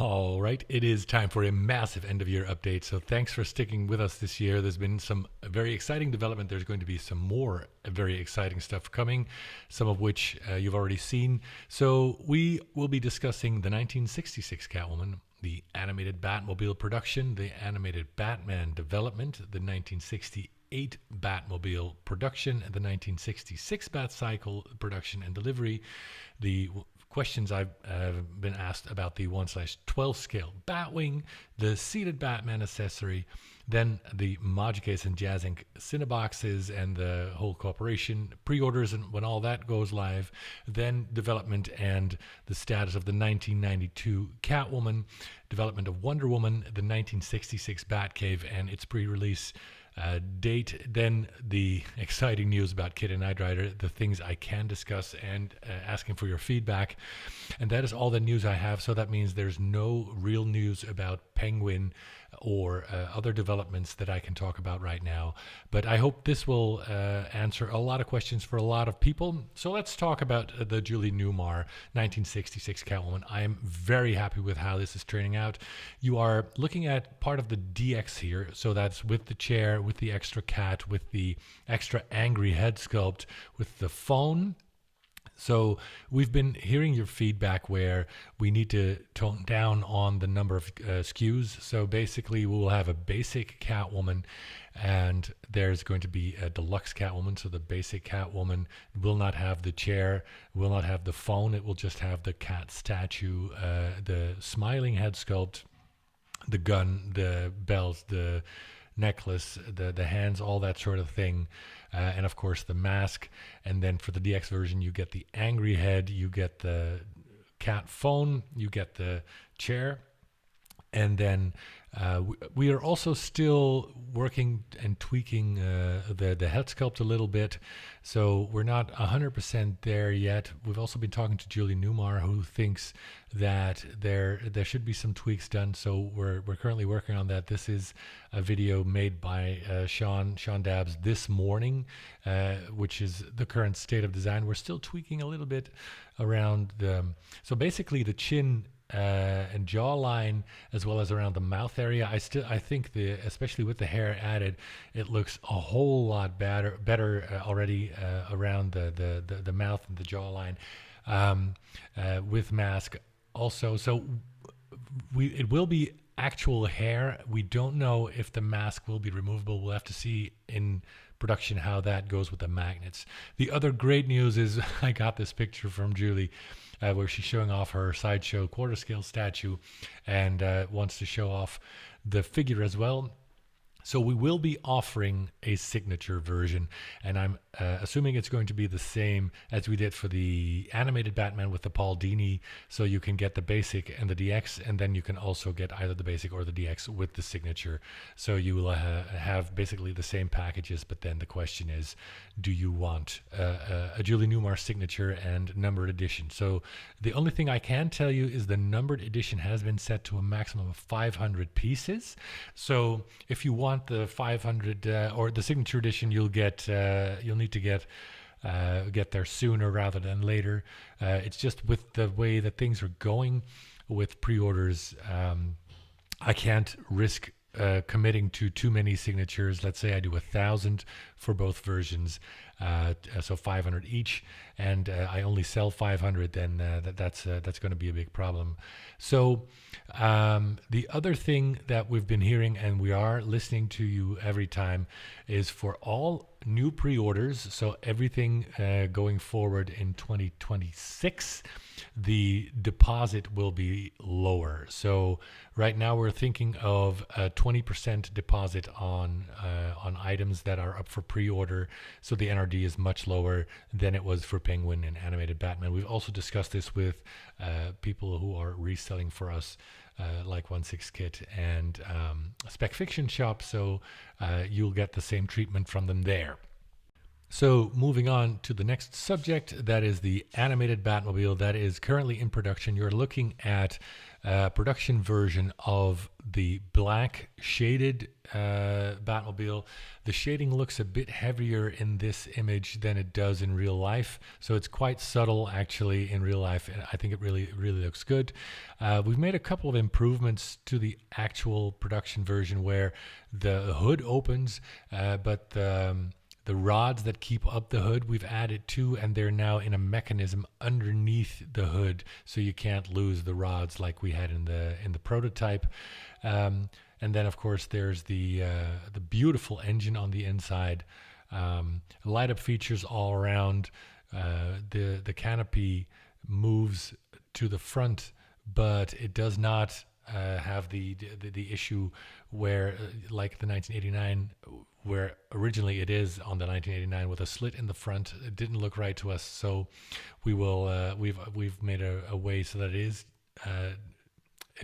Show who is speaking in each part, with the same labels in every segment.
Speaker 1: All right, it is time for a massive end of year update. So thanks for sticking with us this year. There's been some very exciting development. There's going to be some more very exciting stuff coming, some of which you've already seen. So we will be discussing the 1966 Catwoman, the animated Batmobile production, the animated Batman development, the 1968 Batmobile production, the 1966 Batcycle production and delivery, the questions I've been asked about the 1/12 scale Batwing, the seated Batman accessory, then the Modcase and Jazz Inc. Cineboxes and the whole corporation pre-orders and when all that goes live, then development and the status of the 1992 Catwoman, development of Wonder Woman, the 1966 Batcave and its pre-release date, then the exciting news about Kid and Knight Rider, the things I can discuss, and asking for your feedback. And that is all the news I have. So that means there's no real news about Penguin or other developments that I can talk about right now. But I hope this will answer a lot of questions for a lot of people. So let's talk about the Julie Newmar 1966 Catwoman. I am very happy with how this is turning out. You are looking at part of the DX here. So that's with the chair, with the extra cat, with the extra angry head sculpt, with the phone. So we've been hearing your feedback where we need to tone down on the number of SKUs. So basically we'll have a basic Catwoman and there's going to be a deluxe Catwoman. So the basic Catwoman will not have the chair, will not have the phone. It will just have the cat statue, the smiling head sculpt, the gun, the belt, the necklace, the hands, all that sort of thing, and of course the mask. And then for the DX version you get the angry head, you get the cat phone, you get the chair, and then we are also still working and tweaking the head sculpt a little bit, so we're not 100% there yet. We've also been talking to Julie Newmar, who thinks that there should be some tweaks done, so we're currently working on that. This is a video made by Sean Dabbs this morning, which is the current state of design. We're still tweaking a little bit around so basically the chin and jawline, as well as around the mouth area. I think especially with the hair added, it looks a whole lot better already around the mouth and the jawline, with mask also. So it will be actual hair. We don't know if the mask will be removable. We'll have to see in production how that goes with the magnets. The other great news is I got this picture from Julie where she's showing off her sideshow quarter scale statue and wants to show off the figure as well. So we will be offering a signature version, and I'm assuming it's going to be the same as we did for the animated Batman with the Paul Dini. So you can get the basic and the DX, and then you can also get either the basic or the DX with the signature. So you will have basically the same packages, but then the question is, do you want a Julie Newmar signature and numbered edition? So the only thing I can tell you is the numbered edition has been set to a maximum of 500 pieces. So if you want the 500 or the signature edition, you'll need to get there sooner rather than later. It's just with the way that things are going with pre-orders, I can't risk committing to too many signatures. Let's say I do 1,000 for both versions, so 500 each, and I only sell 500, then that's going to be a big problem. So the other thing that we've been hearing, and we are listening to you every time, is for all new pre-orders, so everything going forward in 2026, the deposit will be lower. So right now we're thinking of a 20% deposit on items that are up for pre-order. So the NRD is much lower than it was for Penguin and animated Batman. We've also discussed this with people who are reselling for us, like 16kit and Spec Fiction Shop. So you'll get the same treatment from them there. So moving on to the next subject, that is the animated Batmobile that is currently in production. You're looking at a production version of the black shaded Batmobile. The shading looks a bit heavier in this image than it does in real life, so it's quite subtle actually in real life. I think it really looks good. We've made a couple of improvements to the actual production version where the hood opens, but the rods that keep up the hood we've added too, and they're now in a mechanism underneath the hood, so you can't lose the rods like we had in the prototype. And then of course there's the beautiful engine on the inside, light up features all around. The canopy moves to the front, but it does not have the issue where like the 1989, where originally it is on the 1989 with a slit in the front. It didn't look right to us, so we will we've made a way so that it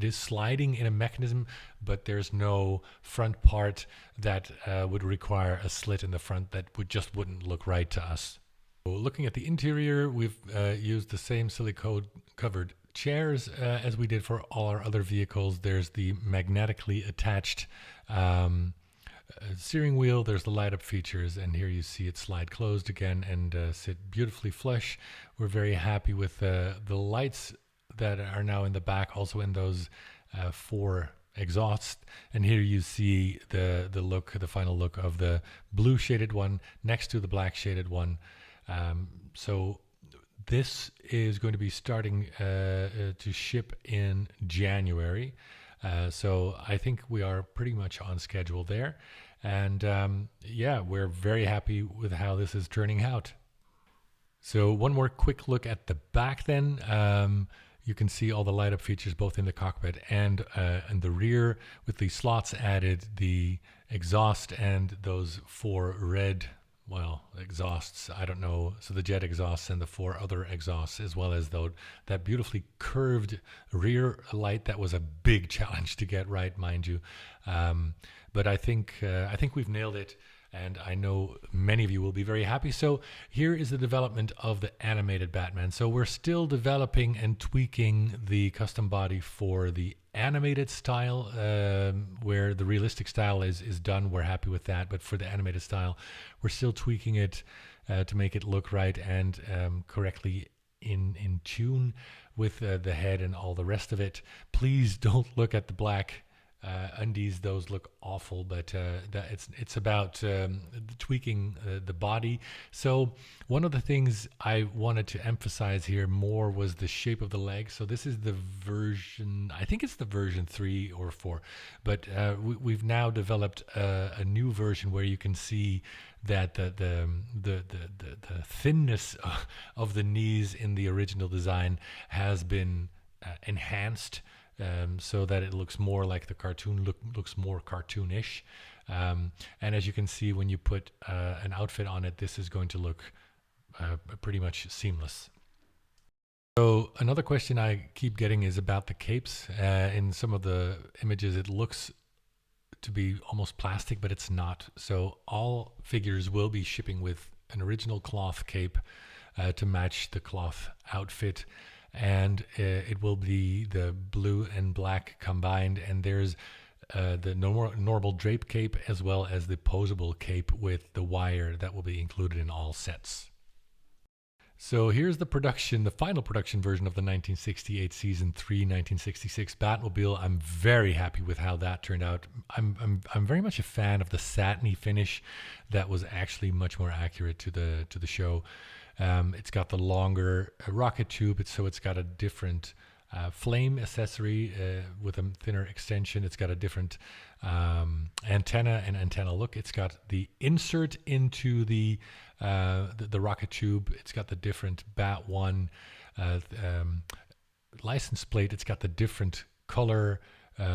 Speaker 1: is sliding in a mechanism, but there's no front part that would require a slit in the front that wouldn't look right to us. So looking at the interior, we've used the same silicone covered chairs as we did for all our other vehicles. There's the magnetically attached steering wheel, there's the light up features, and here you see it slide closed again and sit beautifully flush. We're very happy with the lights that are now in the back, also in those 4 exhausts. And here you see the final look of the blue shaded one next to the black shaded one. So this is going to be starting to ship in January. So I think we are pretty much on schedule there. And yeah, we're very happy with how this is turning out. So one more quick look at the back then. You can see all the light up features both in the cockpit and the rear, with the slots added, the exhaust, and those 4 red exhausts, I don't know, so the jet exhausts and the 4 other exhausts, as well as that beautifully curved rear light. That was a big challenge to get right, mind you, but I think we've nailed it, and I know many of you will be very happy. So here is the development of the animated Batman. So we're still developing and tweaking the custom body for the animated style, where the realistic style is done. We're happy with that, but for the animated style, we're still tweaking it to make it look right and correctly in tune with the head and all the rest of it. Please don't look at the black undies; those look awful. But it's about tweaking the body. So one of the things I wanted to emphasize here more was the shape of the leg. So this is the version, I think it's the version 3 or 4, but we've now developed a new version where you can see that the thinness of the knees in the original design has been enhanced. So that it looks more like the cartoon, looks more cartoonish. And as you can see, when you put an outfit on it, this is going to look pretty much seamless. So another question I keep getting is about the capes. In some of the images, it looks to be almost plastic, but it's not. So all figures will be shipping with an original cloth cape to match the cloth outfit. And it will be the blue and black combined, and there's the normal drape cape as well as the posable cape with the wire that will be included in all sets. So here's the final production version of the 1968 Season 3 1966 Batmobile. I'm very happy with how that turned out. I'm very much a fan of the satiny finish that was actually much more accurate to the show. It's got the longer rocket tube, so it's got a different flame accessory with a thinner extension. It's got a different antenna and antenna look. It's got the insert into the rocket tube. It's got the different Bat1 license plate. It's got the different color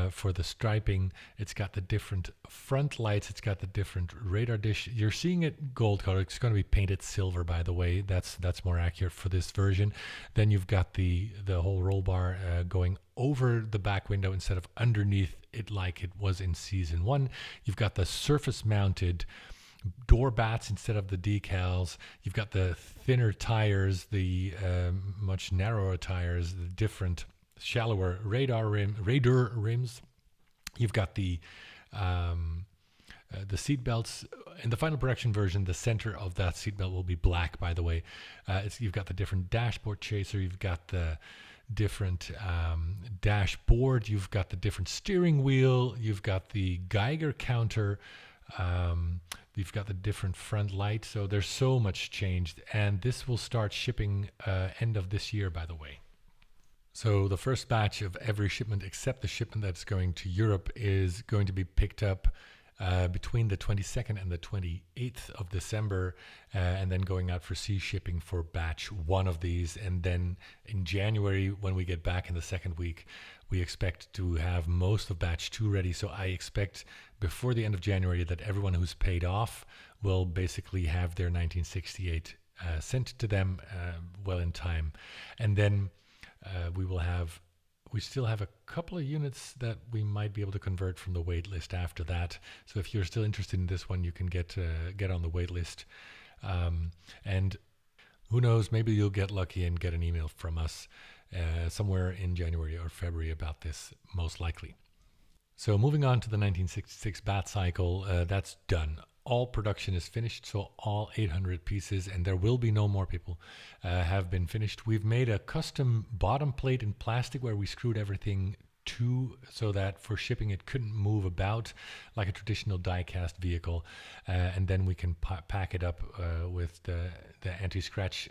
Speaker 1: for the striping. It's got the different front lights. It's got the different radar dish. You're seeing it gold color. It's going to be painted silver, by the way. That's more accurate for this version. Then you've got the whole roll bar going over the back window instead of underneath it like it was in Season 1. You've got the surface mounted door bats instead of the decals. You've got the thinner tires, the much narrower tires, the different shallower radar rims. You've got the seat belts. In the final production version, the center of that seat belt will be black, by the way. You've got the different dashboard chaser. You've got the different dashboard. You've got the different steering wheel. You've got the Geiger counter. You've got the different front lights. So there's so much changed. And this will start shipping end of this year, by the way. So the first batch of every shipment except the shipment that's going to Europe is going to be picked up between the 22nd and the 28th of December, and then going out for sea shipping for batch 1 of these. And then in January, when we get back in the second week, we expect to have most of batch 2 ready. So I expect before the end of January that everyone who's paid off will basically have their 1968 sent to them well in time. And then we still have a couple of units that we might be able to convert from the wait list after that. So if you're still interested in this one, you can get on the wait list. And who knows, maybe you'll get lucky and get an email from us somewhere in January or February about this, most likely. So moving on to the 1966 Bat Cycle, that's done. All production is finished, so all 800 pieces, and there will be no more people, have been finished. We've made a custom bottom plate in plastic where we screwed everything to so that for shipping it couldn't move about like a traditional die-cast vehicle, and then we can pack it up with the anti-scratch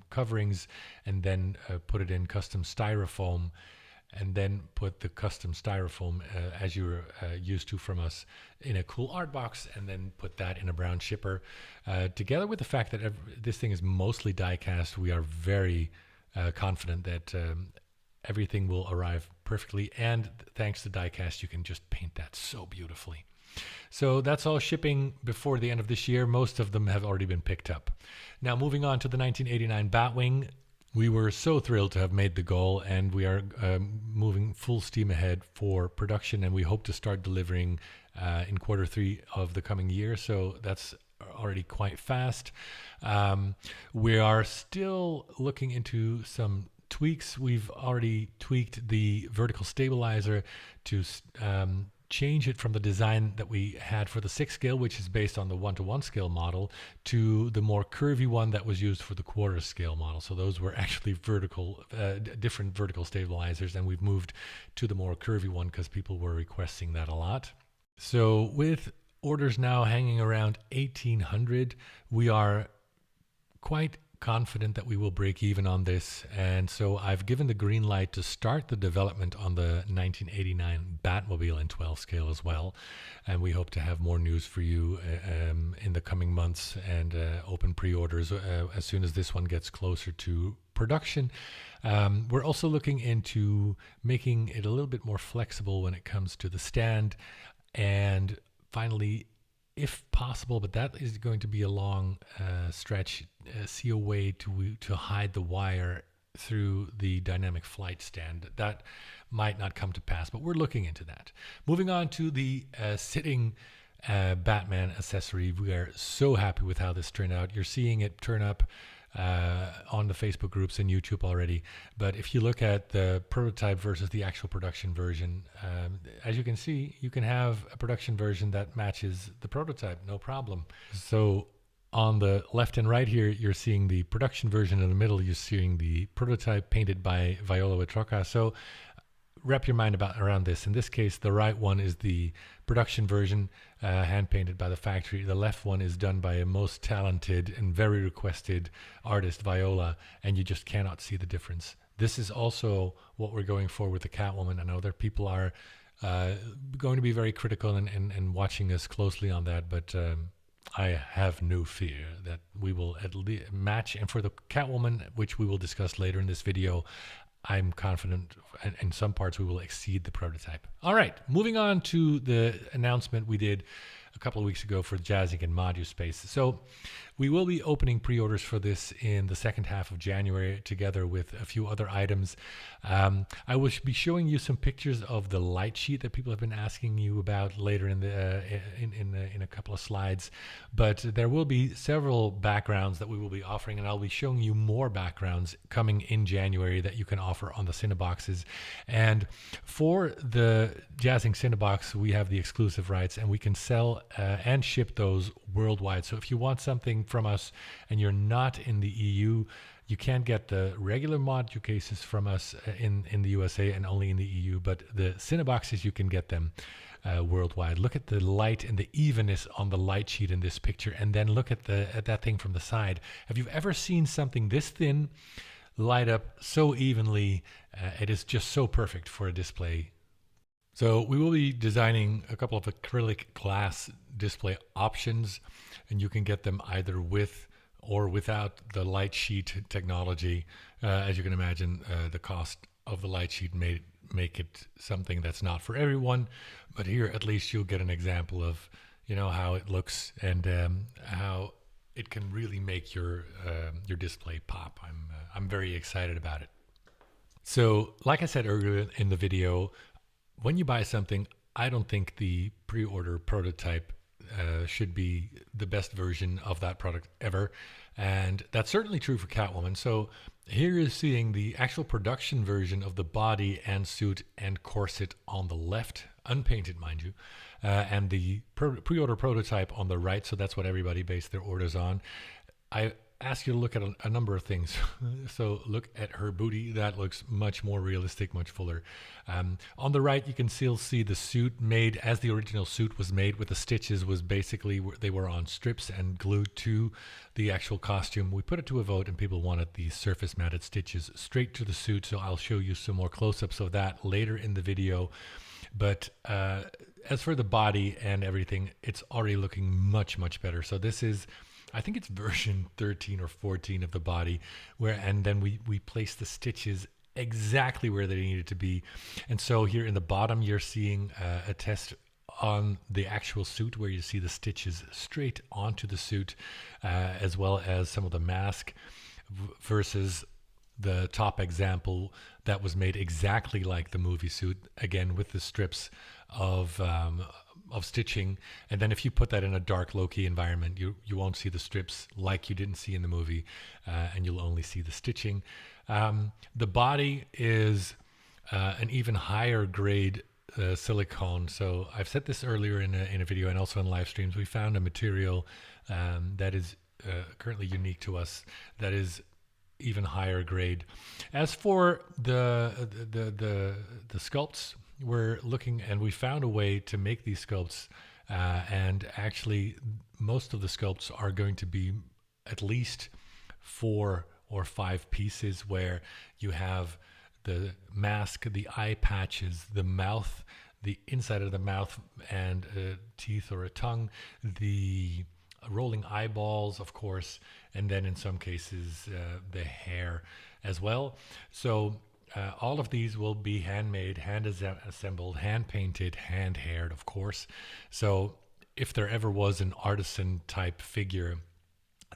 Speaker 1: coverings, and then put it in custom styrofoam, and then put the custom styrofoam as you're used to from us in a cool art box, and then put that in a brown shipper. Together with the fact that this thing is mostly die cast, we are very confident that everything will arrive perfectly, and thanks to die cast you can just paint that so beautifully. So that's all shipping before the end of this year. Most of them have already been picked up. Now moving on to the 1989 Batwing. We were so thrilled to have made the goal, and we are moving full steam ahead for production, and we hope to start delivering in Q3 of the coming year. So that's already quite fast. We are still looking into some tweaks. We've already tweaked the vertical stabilizer to change it from the design that we had for the 6 scale, which is based on the 1:1 scale model, to the more curvy one that was used for the 1/4 scale model. So those were actually different vertical stabilizers, and we've moved to the more curvy one because people were requesting that a lot. So with orders now hanging around 1,800, we are quite confident that we will break even on this, and so I've given the green light to start the development on the 1989 Batmobile in 12 scale as well, and we hope to have more news for you in the coming months, and open pre-orders as soon as this one gets closer to production. We're also looking into making it a little bit more flexible when it comes to the stand, and finally, if possible, but that is going to be a long stretch, see a way to hide the wire through the dynamic flight stand. That might not come to pass, but we're looking into that. Moving on to the sitting Batman accessory. We are so happy with how this turned out. You're seeing it turn up on the Facebook groups and YouTube already, but if you look at the prototype versus the actual production version, as you can see, you can have a production version that matches the prototype, no problem. So on the left and right here, you're seeing the production version. In the middle, you're seeing the prototype painted by Viola Vitroca. So wrap your mind around this. In this case, the right one is the production version, hand painted by the factory. The left one is done by a most talented and very requested artist, Viola, and you just cannot see the difference. This is also what we're going for with the Catwoman. I know that people are going to be very critical and watching us closely on that, but I have no fear that we will at least match. And for the Catwoman, which we will discuss later in this video, I'm confident in some parts we will exceed the prototype. All right, moving on to the announcement we did a couple of weeks ago for Jazzing and ModuSpace. So we will be opening pre-orders for this in the second half of January, together with a few other items. I will be showing you some pictures of the light sheet that people have been asking you about later in the in a couple of slides. But there will be several backgrounds that we will be offering, and I'll be showing you more backgrounds coming in January that you can offer on the Cineboxes. And for the Jazzing Cinebox, we have the exclusive rights, and we can sell and ship those worldwide. So if you want something from us and you're not in the EU, you can't get the regular module cases from us in the USA and only in the EU, but the Cineboxes, you can get them worldwide. Look at the light and the evenness on the light sheet in this picture, and then look at that thing from the side. Have you ever seen something this thin light up so evenly? It is just so perfect for a display. So we will be designing a couple of acrylic glass display options, and you can get them either with or without the light sheet technology. As you can imagine, the cost of the light sheet may make it something that's not for everyone, but here at least you'll get an example of, you know, how it looks and how it can really make your display pop. I'm very excited about it. So like I said earlier in the video, when you buy something, I don't think the pre-order prototype should be the best version of that product ever. And that's certainly true for Catwoman. So here you're seeing the actual production version of the body and suit and corset on the left, unpainted mind you, and the pre-order prototype on the right. So that's what everybody based their orders on. I ask you to look at a number of things. So look at her booty. That looks much more realistic, much fuller. On the right, you can still see the suit made as the original suit was made, with the stitches was basically, they were on strips and glued to the actual costume. We put it to a vote and people wanted the surface mounted stitches straight to the suit. So I'll show you some more close-ups of that later in the video. But as for the body and everything, it's already looking much, much better. So this is, I think it's version 13 or 14 of the body, and then we place the stitches exactly where they needed to be. And so here in the bottom, you're seeing a test on the actual suit where you see the stitches straight onto the suit, as well as some of the mask, versus the top example that was made exactly like the movie suit, again with the strips of stitching. And then if you put that in a dark low-key environment, you won't see the strips like you didn't see in the movie, and you'll only see the stitching. The body is an even higher grade silicone. So I've said this earlier in a video and also in live streams. We found a material that is currently unique to us, that is even higher grade. As for the sculpts, we're looking, and we found a way to make these sculpts, and actually most of the sculpts are going to be at least 4 or 5 pieces, where you have the mask, the eye patches, the mouth, the inside of the mouth and teeth or a tongue, the rolling eyeballs, of course, and then in some cases the hair as well. So all of these will be handmade, hand assembled, hand painted, hand haired, of course. So if there ever was an artisan type figure,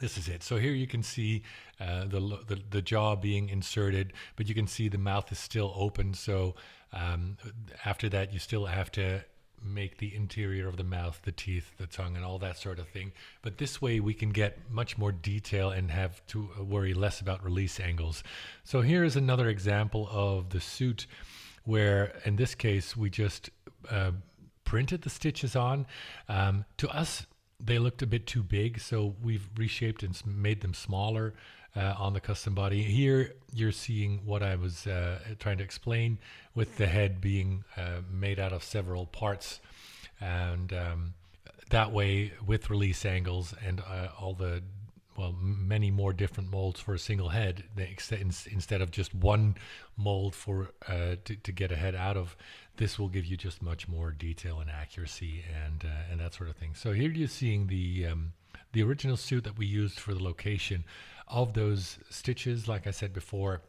Speaker 1: this is it. So here you can see the jaw being inserted, but you can see the mouth is still open. So after that, you still have to make the interior of the mouth, the teeth, the tongue, and all that sort of thing. But this way we can get much more detail and have to worry less about release angles. So here is another example of the suit where, in this case, we just printed the stitches on. To us, they looked a bit too big, so we've reshaped and made them smaller on the custom body. Here you're seeing what I was trying to explain, with the head being made out of several parts, and that way, with release angles and all the many more different molds for a single head, instead of just one mold for to get a head out of. This will give you just much more detail and accuracy and that sort of thing. So here you're seeing the original suit that we used for the location of those stitches, like I said before.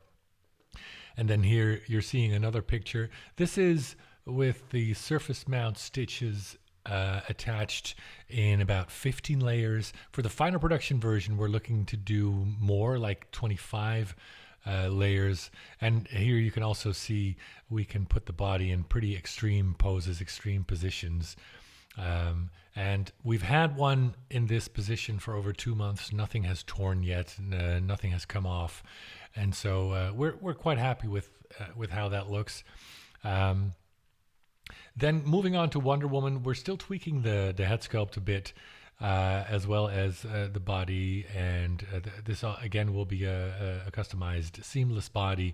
Speaker 1: And then here you're seeing another picture. This is with the surface mount stitches attached in about 15 layers. For the final production version, we're looking to do more, like 25 layers. And here you can also see we can put the body in pretty extreme poses, extreme positions. And we've had one in this position for over 2 months. Nothing has torn yet. Nothing has come off. And so we're quite happy with how that looks. Then moving on to Wonder Woman, we're still tweaking the head sculpt a bit, as well as the body. And this again will be a customized, seamless body.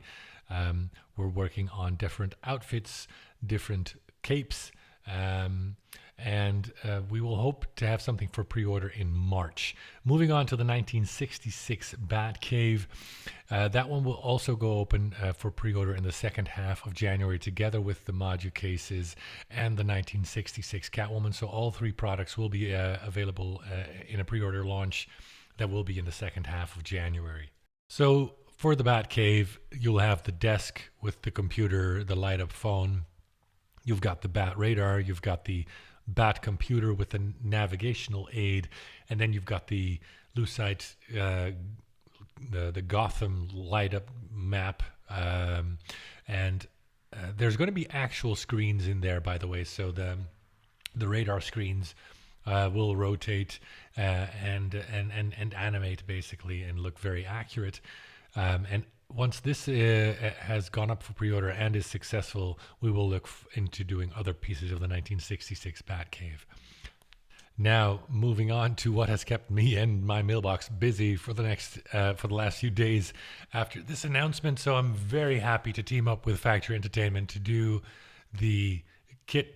Speaker 1: We're working on different outfits, different capes. And we will hope to have something for pre-order in March. Moving on to the 1966 Batcave. That one will also go open for pre-order in the second half of January, together with the module cases and the 1966 Catwoman. So all three products will be available in a pre-order launch that will be in the second half of January. So for the Batcave, you'll have the desk with the computer, the light-up phone. You've got the Bat Radar, you've got the Bat Computer with a navigational aid, and then you've got the Lucite, the Gotham light-up map, and there's going to be actual screens in there, by the way. So the radar screens will rotate and animate basically and look very accurate. And once this has gone up for pre-order and is successful, we will look into doing other pieces of the 1966 Batcave. Now, moving on to what has kept me and my mailbox busy for the last few days after this announcement. So I'm very happy to team up with Factory Entertainment to do the Kit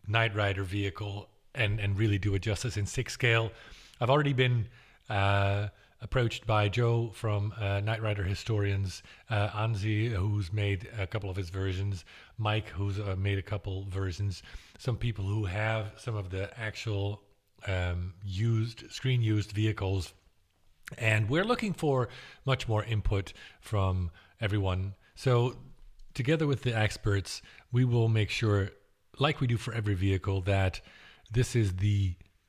Speaker 1: Knight Rider vehicle and really do it justice in 6 scale. I've already been approached by Joe from Knight Rider Historians, Anzi, who's made a couple of his versions, Mike, who's made a couple versions, some people who have some of the actual screen-used vehicles. And we're looking for much more input from everyone. So together with the experts, we will make sure, like we do for every vehicle, that this is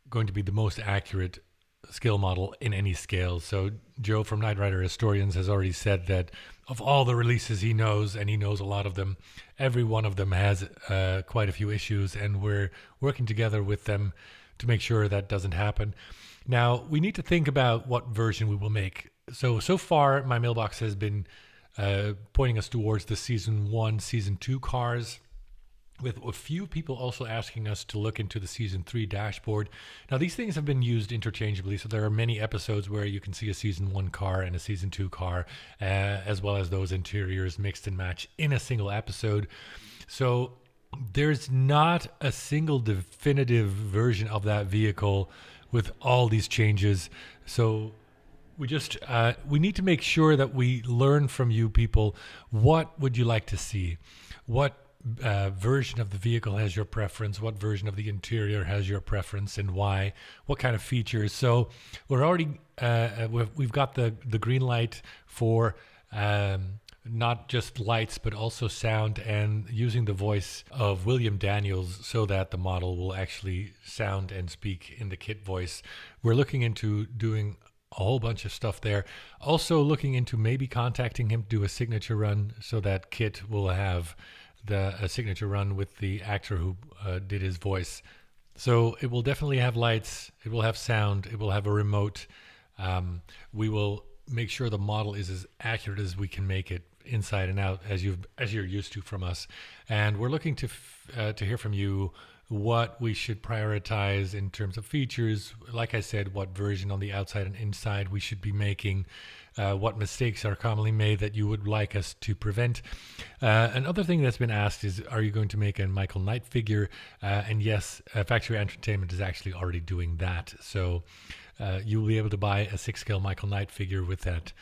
Speaker 1: going to be the most accurate scale model in any scale. So Joe from Knight Rider Historians has already said that of all the releases he knows, and he knows a lot of them, every one of them has quite a few issues, and we're working together with them to make sure that doesn't happen. Now, we need to think about what version we will make. So far, my mailbox has been pointing us towards the Season 1, Season 2 cars, with a few people also asking us to look into the Season 3 dashboard. Now, these things have been used interchangeably, so there are many episodes where you can see a Season 1 car and a Season 2 car, as well as those interiors mixed and matched in a single episode. So there's not a single definitive version of that vehicle with all these changes. So we need to make sure that we learn from you people. What would you like to see? What version of the vehicle has your preference? What version of the interior has your preference, and why? What kind of features? So we're already we've got the green light for not just lights but also sound, and using the voice of William Daniels so that the model will actually sound and speak in the Kit voice. We're looking into doing a whole bunch of stuff there. Also looking into maybe contacting him to do a signature run so that Kit will have a signature run with the actor who did his voice. So it will definitely have lights, it will have sound, it will have a remote. We will make sure the model is as accurate as we can make it, inside and out, as you're used to from us. And we're looking to hear from you what we should prioritize in terms of features. Like I said, what version on the outside and inside we should be making, what mistakes are commonly made that you would like us to prevent. Another thing that's been asked is, are you going to make a Michael Knight figure? And yes, Factory Entertainment is actually already doing that. So you will be able to buy a 6-scale Michael Knight figure with that.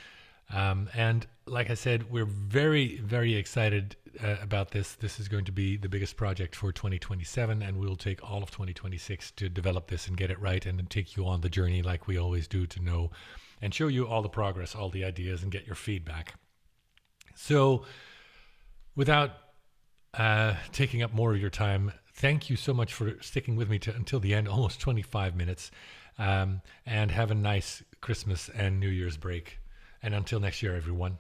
Speaker 1: And like I said, we're very, very excited about this. This is going to be the biggest project for 2027, and we'll take all of 2026 to develop this and get it right, and then take you on the journey like we always do, to know and show you all the progress, all the ideas, and get your feedback. So without taking up more of your time, Thank you so much for sticking with me until the end, almost 25 minutes. And have a nice Christmas and New Year's break. And until next year, everyone.